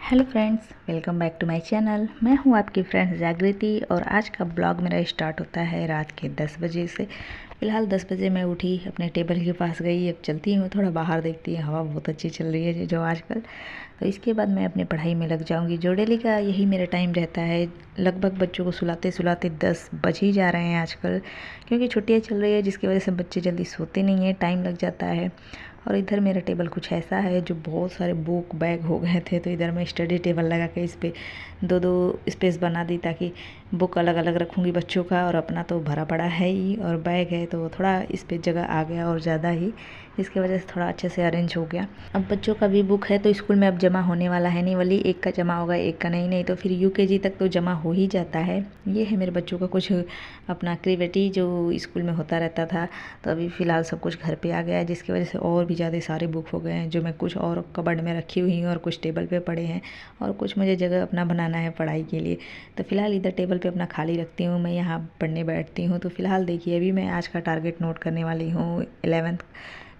Hello friends, welcome back to my channel. मैं हूं आपकी फ्रेंड्स जागृति और आज का ब्लॉग मेरा स्टार्ट होता है रात के 10 बजे से। फ़िलहाल 10 बजे मैं उठी, अपने टेबल के पास गई। अब चलती हूँ, थोड़ा बाहर देखती हूँ, हवा बहुत अच्छी चल रही है जो आजकल। तो इसके बाद मैं अपनी पढ़ाई में लग जाऊँगी। जो डेली का यही मेरा टाइम रहता है। लगभग बच्चों को सुलाते सुलाते 10 बज ही जा रहे हैं आजकल, क्योंकि छुट्टियाँ चल रही है जिसकी वजह से बच्चे जल्दी सोते नहीं हैं, टाइम लग जाता है। और इधर मेरा टेबल कुछ ऐसा है जो बहुत सारे बुक बैग हो गए थे, तो इधर मैं स्टडी टेबल लगा के इस पर दो स्पेस बना दी, ताकि बुक अलग अलग रखूँगी बच्चों का, और अपना तो भरा पड़ा है ही, और बैग है तो थोड़ा इस पर जगह आ गया और ज़्यादा ही, इसकी वजह से थोड़ा अच्छे से अरेंज हो गया। अब बच्चों का भी बुक है तो स्कूल में अब जमा होने वाला है नहीं, वली एक का जमा होगा, एक का नहीं तो फिर यूकेजी तक तो जमा हो ही जाता है। ये है मेरे बच्चों का कुछ अपना एक्टिविटी जो स्कूल में होता रहता था। तो अभी फ़िलहाल सब कुछ घर पे आ गया है, जिसकी वजह से और भी ज़्यादा सारे बुक हो गए हैं, जो मैं कुछ और कबर्ड में रखी हुई हूँ और कुछ टेबल पे पड़े हैं, और कुछ मुझे जगह अपना बनाना है पढ़ाई के लिए। तो फ़िलहाल इधर टेबल पे अपना खाली रखती हूँ, मैं यहाँ पढ़ने बैठती हूँ। तो फ़िलहाल देखिए, अभी मैं आज का टारगेट नोट करने वाली हूँ 11th,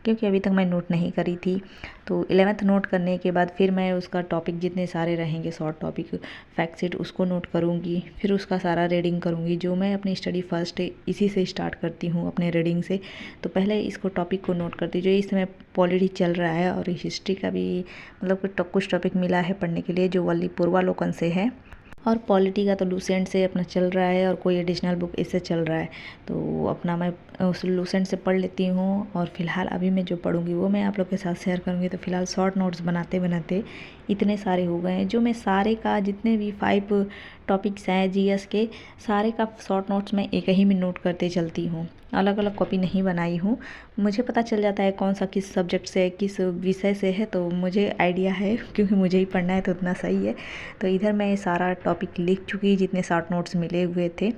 क्योंकि अभी तक मैं नोट नहीं करी थी। तो 11th नोट करने के बाद फिर मैं उसका टॉपिक जितने सारे रहेंगे, शॉर्ट टॉपिक, फैक्ट शीट, उसको नोट करूँगी। फिर उसका सारा रीडिंग करूँगी, जो मैं अपनी स्टडी फर्स्ट इसी से स्टार्ट करती हूँ, अपने रीडिंग से। तो पहले इसको टॉपिक को नोट करती हूँ, जो इस समय पॉलिटी चल रहा है, और हिस्ट्री का भी मतलब कुछ टॉपिक मिला है पढ़ने के लिए, जो वाली पूर्वालोकन से है। और पॉलिटी का तो लूसेंट से अपना चल रहा है, और कोई एडिशनल बुक इससे चल रहा है, तो अपना मैं उस लूसेंट से पढ़ लेती हूँ। और फिलहाल अभी मैं जो पढ़ूँगी वो मैं आप लोग के साथ शेयर करूँगी। तो फिलहाल शॉर्ट नोट्स बनाते बनाते इतने सारे हो गए हैं, जो मैं सारे का जितने भी 5 टॉपिक्स हैं जीएस के, सारे का शॉर्ट नोट्स मैं एक ही में नोट करते चलती हूँ। अलग अलग कॉपी नहीं बनाई हूँ। मुझे पता चल जाता है कौन सा किस सब्जेक्ट से, किस विषय से है, तो मुझे आइडिया है, क्योंकि मुझे ही पढ़ना है तो उतना सही है। तो इधर मैं सारा टॉपिक लिख चुकी, जितने शॉर्ट नोट्स मिले हुए थे।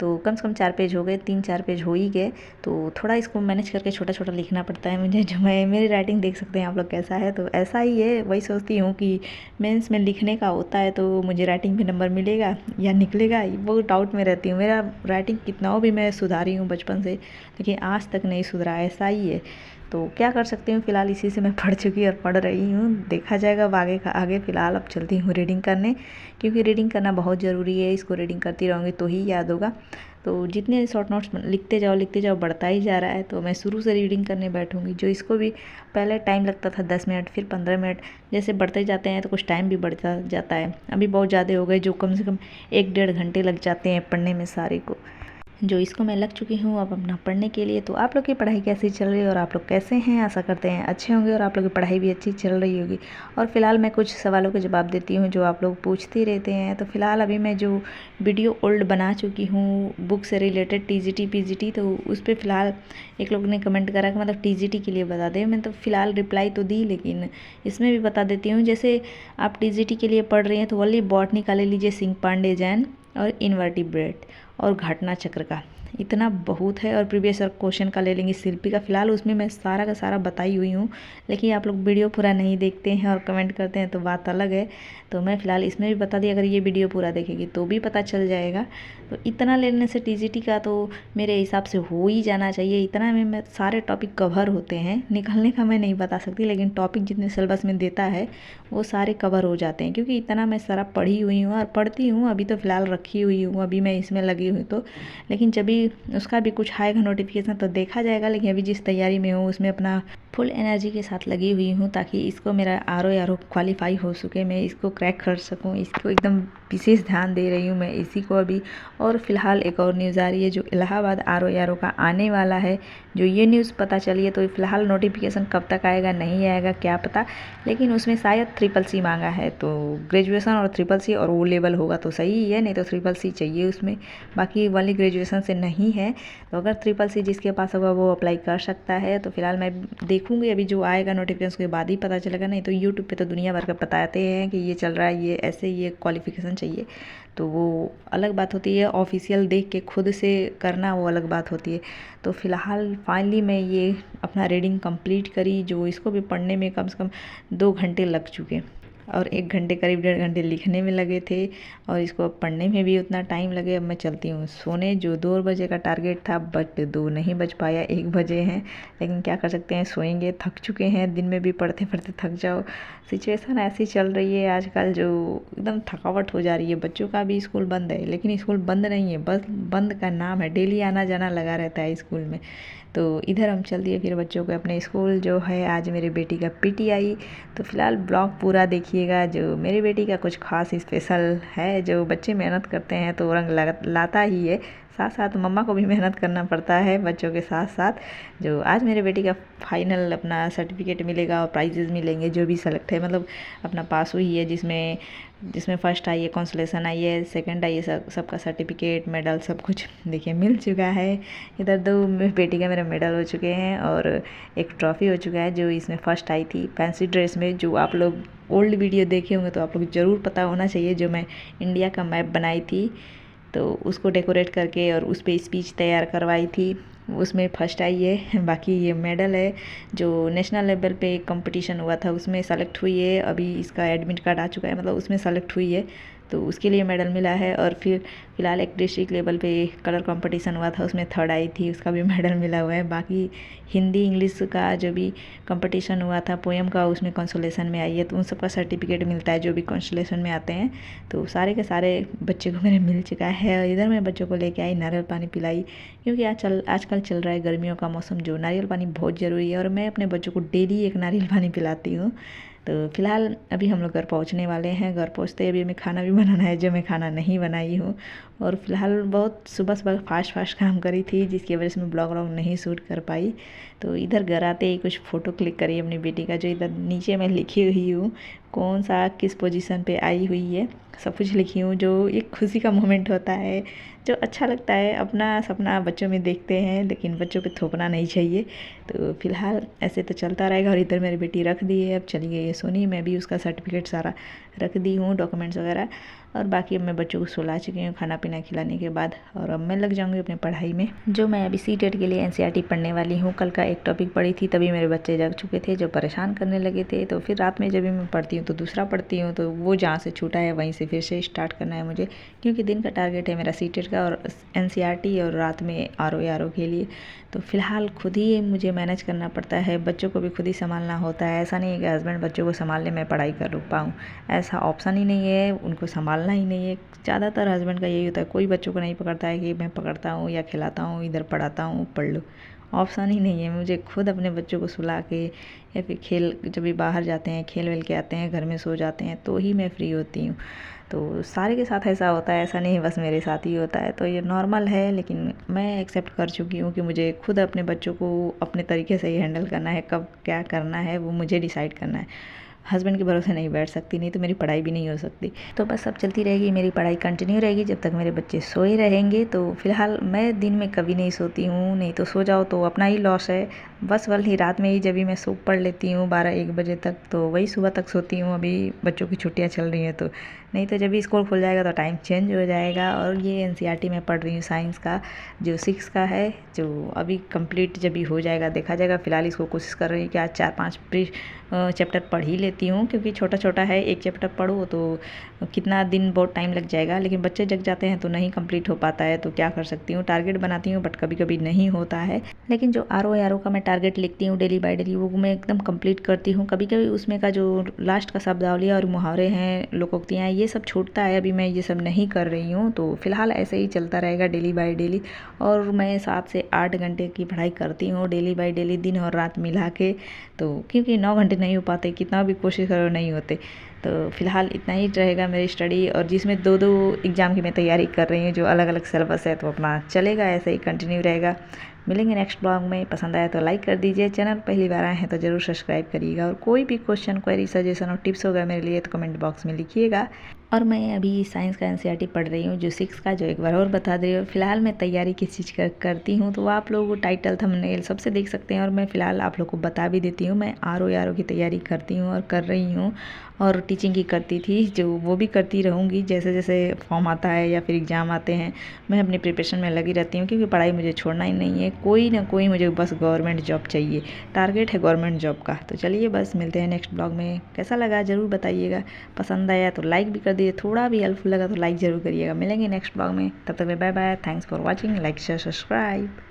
तो कम से कम 4 पेज हो गए, 3-4 पेज हो ही गए। तो थोड़ा इसको मैनेज करके छोटा छोटा लिखना पड़ता है मुझे, जो मैं मेरी राइटिंग देख सकते हैं आप लोग कैसा है, तो ऐसा ही है। वही सोचती हूँ कि मेंस में लिखने का होता है तो मुझे राइटिंग पे नंबर मिलेगा या निकलेगा, वो डाउट में रहती हूँ। मेरा राइटिंग कितना भी मैं सुधारी हूँ बचपन से, लेकिन आज तक नहीं सुधरा, ऐसा ही है। तो क्या कर सकती हूँ, फ़िलहाल इसी से मैं पढ़ चुकी और पढ़ रही हूँ। देखा जाएगा अब आगे का आगे। फ़िलहाल अब चलती हूँ रीडिंग करने, क्योंकि रीडिंग करना बहुत ज़रूरी है। इसको रीडिंग करती रहूँगी तो ही याद होगा। तो जितने शॉर्ट नोट्स लिखते जाओ बढ़ता ही जा रहा है। तो मैं शुरू से रीडिंग करने बैठूँगी, जो इसको भी पहले टाइम लगता था 10 मिनट, फिर 15 मिनट, जैसे बढ़ते जाते हैं तो कुछ टाइम भी बढ़ता जाता है। अभी बहुत ज़्यादा हो गए, जो कम से कम 1-1.5 घंटे लग जाते हैं पढ़ने में सारे को, जो इसको मैं लग चुकी हूँ अब अपना पढ़ने के लिए। तो आप लोग की पढ़ाई कैसी चल रही है और आप लोग कैसे हैं? आशा करते हैं अच्छे होंगे और आप लोग की पढ़ाई भी अच्छी चल रही होगी। और फिलहाल मैं कुछ सवालों के जवाब देती हूँ जो आप लोग पूछते रहते हैं। तो फिलहाल अभी मैं जो वीडियो ओल्ड बना चुकी हूँ बुक से रिलेटेड, टीजीटी पीजीटी, तो उस पर फ़िलहाल एक लोग ने कमेंट करा कि मतलब टीजीटी के लिए बता दें। मैं तो फ़िलहाल रिप्लाई तो दी, लेकिन इसमें भी बता देती हूँ। जैसे आप टीजीटी के लिए पढ़ रही हैं तो वही बॉटनी का ले लीजिए, सिंह पांडे जैन और इनवर्टिब्रेट और घटना चक्र का, इतना बहुत है। और प्रीवियस क्वेश्चन का ले लेंगे शिल्पी का। फिलहाल उसमें मैं सारा का सारा बताई हुई हूँ, लेकिन आप लोग वीडियो पूरा नहीं देखते हैं और कमेंट करते हैं तो बात अलग है। तो मैं फ़िलहाल इसमें भी बता दी, अगर ये वीडियो पूरा देखेगी तो भी पता चल जाएगा। तो इतना लेने से टीजीटी का तो मेरे हिसाब से हो ही जाना चाहिए। इतना में मैं सारे टॉपिक कवर होते हैं, निकलने का मैं नहीं बता सकती, लेकिन टॉपिक जितने सिलेबस में देता है वो सारे कवर हो जाते हैं, क्योंकि इतना मैं सारा पढ़ी हुई हूँ और पढ़ती हूँ। अभी तो फ़िलहाल रखी हुई हूँ, अभी मैं इसमें लगी हुई, तो लेकिन जब भी उसका भी कुछ आएगा नोटिफिकेशन तो देखा जाएगा। लेकिन अभी जिस तैयारी में हूँ उसमें अपना फुल एनर्जी के साथ लगी हुई हूँ, ताकि इसको मेरा आर क्वालिफाई हो सके, मैं इसको क्रैक कर सकूँ। इसको एकदम विशेष ध्यान दे रही हूँ मैं इसी को अभी। और फिलहाल एक और न्यूज़ आ रही है, जो इलाहाबाद आर का आने वाला है। जो ये न्यूज़ पता चली है, तो फिलहाल नोटिफिकेशन कब तक आएगा नहीं आएगा क्या पता, लेकिन उसमें शायद CCC मांगा है। तो ग्रेजुएशन और CCC और वो लेवल होगा तो सही है, नहीं तो CCC चाहिए उसमें। बाकी वाली ग्रेजुएशन से नहीं है, तो अगर CCC जिसके पास होगा वो अप्लाई कर सकता है। तो फिलहाल मैं देखूंगी, अभी जो आएगा नोटिफिकेशन के बाद ही पता चलेगा। नहीं तो यूट्यूब पे तो दुनिया भर का बताते हैं कि ये चल रहा है, ये ऐसे, ये क्वालिफिकेशन चाहिए, तो वो अलग बात होती है। ऑफिशियल देख के खुद से करना वो अलग बात होती है। तो फिलहाल फाइनली मैं ये अपना रीडिंग कंप्लीट करी, जो इसको भी पढ़ने में कम से कम 2 घंटे लग चुके। और 1 घंटे करीब 1.5 घंटे लिखने में लगे थे और इसको अब पढ़ने में भी उतना टाइम लगे। अब मैं चलती हूँ सोने। जो 2 बजे का टारगेट था बट 2 नहीं बज पाया, 1 बजे हैं, लेकिन क्या कर सकते हैं, सोएंगे। थक चुके हैं, दिन में भी पढ़ते पढ़ते थक जाओ। सिचुएशन ऐसी चल रही है आजकल, जो एकदम थकावट हो जा रही है। बच्चों का भी स्कूल बंद है, लेकिन स्कूल बंद नहीं है, बस बंद का नाम है। डेली आना जाना लगा रहता है स्कूल में। तो इधर हम चल दिए फिर बच्चों को अपने स्कूल। जो है आज मेरी बेटी का पीटीआई, तो फिलहाल ब्लॉग पूरा देखिएगा। जो मेरी बेटी का कुछ खास स्पेशल है। जो बच्चे मेहनत करते हैं तो रंग लाता ही है, साथ साथ मम्मा को भी मेहनत करना पड़ता है बच्चों के साथ साथ। जो आज मेरे बेटी का फाइनल अपना सर्टिफिकेट मिलेगा और प्राइजेज़ मिलेंगे। जो भी सेलेक्ट है, मतलब अपना पास हुई है, जिसमें फर्स्ट आई है, कंसोलेशन आई है, सेकंड आई है, सबका सर्टिफिकेट मेडल सब कुछ देखिए मिल चुका है। इधर 2 बेटी का मेरा मेडल हो चुके हैं और एक ट्रॉफ़ी हो चुका है। जो इसमें फर्स्ट आई थी फैंसी ड्रेस में। जो आप लोग ओल्ड वीडियो देखे होंगे तो आप लोग ज़रूर पता होना चाहिए। जो मैं इंडिया का मैप बनाई थी, तो उसको डेकोरेट करके और उस पर स्पीच तैयार करवाई थी, उसमें फर्स्ट आई है। बाकी ये मेडल है जो नेशनल लेवल पे कंपटीशन हुआ था उसमें सेलेक्ट हुई है। अभी इसका एडमिट कार्ड आ चुका है, मतलब उसमें सेलेक्ट हुई है, तो उसके लिए मेडल मिला है। और फिर फ़िलहाल एक डिस्ट्रिक्ट लेवल पे कलर कंपटीशन हुआ था, उसमें थर्ड आई थी, उसका भी मेडल मिला हुआ है। बाकी हिंदी इंग्लिश का जो भी कंपटीशन हुआ था पोएम का, उसमें कंसोलेशन में आई है, तो उन सबका सर्टिफिकेट मिलता है जो भी कंसोलेशन में आते हैं। तो सारे के सारे बच्चे को मेरे मिल चुका है। और इधर मैं बच्चों को लेके आई, नारियल पानी पिलाई, क्योंकि आजकल चल रहा है गर्मियों का मौसम। जो नारियल पानी बहुत ज़रूरी है और मैं अपने बच्चों को डेली एक नारियल पानी पिलाती हूँ। तो फिलहाल अभी हम लोग घर पहुंचने वाले हैं। घर पहुंचते अभी हमें खाना भी बनाना है, जो मैं खाना नहीं बनाई हूँ। और फिलहाल बहुत सुबह सुबह फास्ट काम करी थी, जिसकी वजह से मैं ब्लॉग नहीं शूट कर पाई। तो इधर घर आते ही कुछ फ़ोटो क्लिक करी अपनी बेटी का। जो इधर नीचे मैं लिखी हुई हूँ कौन सा किस पोजीशन पे आई हुई है, सब कुछ लिखी हूँ। जो एक खुशी का मोमेंट होता है, जो अच्छा लगता है। अपना सपना बच्चों में देखते हैं, लेकिन बच्चों पे थोपना नहीं चाहिए। तो फिलहाल ऐसे तो चलता रहेगा। और इधर मेरी बेटी रख दी है, अब चली गई है सोनी। मैं भी उसका सर्टिफिकेट सारा रख दी हूँ, डॉक्यूमेंट्स वगैरह। और बाकी अब मैं बच्चों को सुला चुकी हूँ खाना पीना खिलाने के बाद, और अब मैं लग जाऊँगी अपनी पढ़ाई में। जो मैं अभी सीटेट के लिए एनसीईआरटी पढ़ने वाली हूँ। कल का एक टॉपिक पढ़ी थी, तभी मेरे बच्चे जग चुके थे, जो परेशान करने लगे थे। तो फिर रात में जब भी मैं पढ़ती हूँ तो दूसरा पढ़ती हूँ, तो वो जहाँ से छूटा है वहीं से फिर से स्टार्ट करना है मुझे, क्योंकि दिन का टारगेट है मेरा सीटेट का और एनसीईआरटी, और रात में आरओ के लिए। तो फिलहाल खुद ही मुझे मैनेज करना पड़ता है, बच्चों को भी खुद ही संभालना होता है। ऐसा नहीं है कि हस्बैंड बच्चों को संभाल ले, मैं पढ़ाई कर रुक पाऊँ, ऐसा ऑप्शन ही नहीं है। उनको संभालना ही नहीं है। ज़्यादातर हस्बैंड का यही होता है, कोई बच्चों को नहीं पकड़ता है कि मैं पकड़ता हूँ या खिलाता हूँ, इधर पढ़ाता हूँ, पढ़ लो। ऑप्शन ही नहीं है। मुझे खुद अपने बच्चों को सुला के या फिर जब भी बाहर जाते हैं, खेल वेल के आते हैं, घर में सो जाते हैं, तो ही मैं फ्री होती हूँ। तो सारे के साथ ऐसा होता है, ऐसा नहीं बस मेरे साथ ही होता है। तो ये नॉर्मल है, लेकिन मैं एक्सेप्ट कर चुकी हूँ कि मुझे खुद अपने बच्चों को अपने तरीके से ही हैंडल करना है। कब क्या करना है वो मुझे डिसाइड करना है। हस्बैंड के भरोसे नहीं बैठ सकती, नहीं तो मेरी पढ़ाई भी नहीं हो सकती। तो बस सब चलती रहेगी, मेरी पढ़ाई कंटिन्यू रहेगी जब तक मेरे बच्चे सोए रहेंगे। तो फिलहाल मैं दिन में कभी नहीं सोती हूँ, नहीं तो सो जाओ तो अपना ही लॉस है। बस ही रात में ही जब भी मैं सो पढ़ लेती हूँ 12-1 बजे तक, तो वही सुबह तक सोती हूँ। अभी बच्चों की छुट्टियाँ चल रही हैं, तो नहीं तो जब भी स्कूल खुल जाएगा तो टाइम चेंज हो जाएगा। और ये एनसीईआरटी में पढ़ रही हूँ साइंस का, जो 6 का है, जो अभी कंप्लीट जब भी हो जाएगा देखा जाएगा। फिलहाल इसको कोशिश कर रही हूँ कि आज 4-5 चैप्टर पढ़ ही लेती हूँ, क्योंकि छोटा छोटा है, एक चैप्टर पढ़ो तो कितना दिन बहुत टाइम लग जाएगा। लेकिन बच्चे जग जाते हैं तो नहीं कंप्लीट हो पाता है, तो क्या कर सकती हूँ। टारगेट बनाती हूँ बट कभी कभी नहीं होता है। लेकिन जो आरओ का मैं टारगेट लिखती हूँ डेली बाय डेली, वो मैं एकदम कंप्लीट करती हूँ। कभी कभी उसमें का जो लास्ट का शब्दावली और मुहावरे हैं, लोकोक्तियाँ, ये सब छूटता है। अभी मैं ये सब नहीं कर रही हूँ, तो फिलहाल ऐसे ही चलता रहेगा डेली बाय डेली। और मैं 7 से 8 घंटे की पढ़ाई करती हूँ डेली बाय डेली, दिन और रात मिला के। तो क्योंकि 9 घंटे नहीं हो पाते, कितना भी कोशिश करो नहीं होते। तो फिलहाल इतना ही रहेगा मेरी स्टडी, और जिसमें 2-2 एग्ज़ाम की मैं तैयारी कर रही हूँ, जो अलग अलग सिलेबस है, तो अपना चलेगा, ऐसे ही कंटिन्यू रहेगा। मिलेंगे नेक्स्ट ब्लॉग में। पसंद आया तो लाइक कर दीजिए, चैनल पहली बार आए हैं तो ज़रूर सब्सक्राइब करिएगा। और कोई भी क्वेश्चन, क्वेरी, सजेशन और टिप्स होगा मेरे लिए तो कमेंट बॉक्स में लिखिएगा। और मैं अभी साइंस का एनसीईआरटी पढ़ रही हूँ, जो 6 का, जो एक बार और बता दे रही हूँ। फ़िलहाल मैं तैयारी किस चीज़ का करती हूँ, तो वो आप लोग टाइटल थंबनेल सबसे देख सकते हैं। और मैं फ़िलहाल आप लोग को बता भी देती हूँ, मैं आरओ की तैयारी करती हूँ और कर रही हूँ, और टीचिंग की करती थी, जो वो भी करती रहूँगी। जैसे जैसे फॉर्म आता है या फिर एग्ज़ाम आते हैं, मैं अपनी प्रिपरेशन में लगी रहती हूँ, क्योंकि पढ़ाई मुझे छोड़ना ही नहीं है। कोई ना कोई मुझे बस गवर्नमेंट जॉब चाहिए, टारगेट है गवर्नमेंट जॉब का। तो चलिए बस मिलते हैं नेक्स्ट ब्लॉग में। कैसा लगा ज़रूर बताइएगा, पसंद आया तो लाइक भी कर दीजिए, थोड़ा भी हेल्पफुल लगा तो लाइक ज़रूर करिएगा। मिलेंगे नेक्स्ट ब्लॉग में, तब तक bye bye. Thanks for watching, like share subscribe.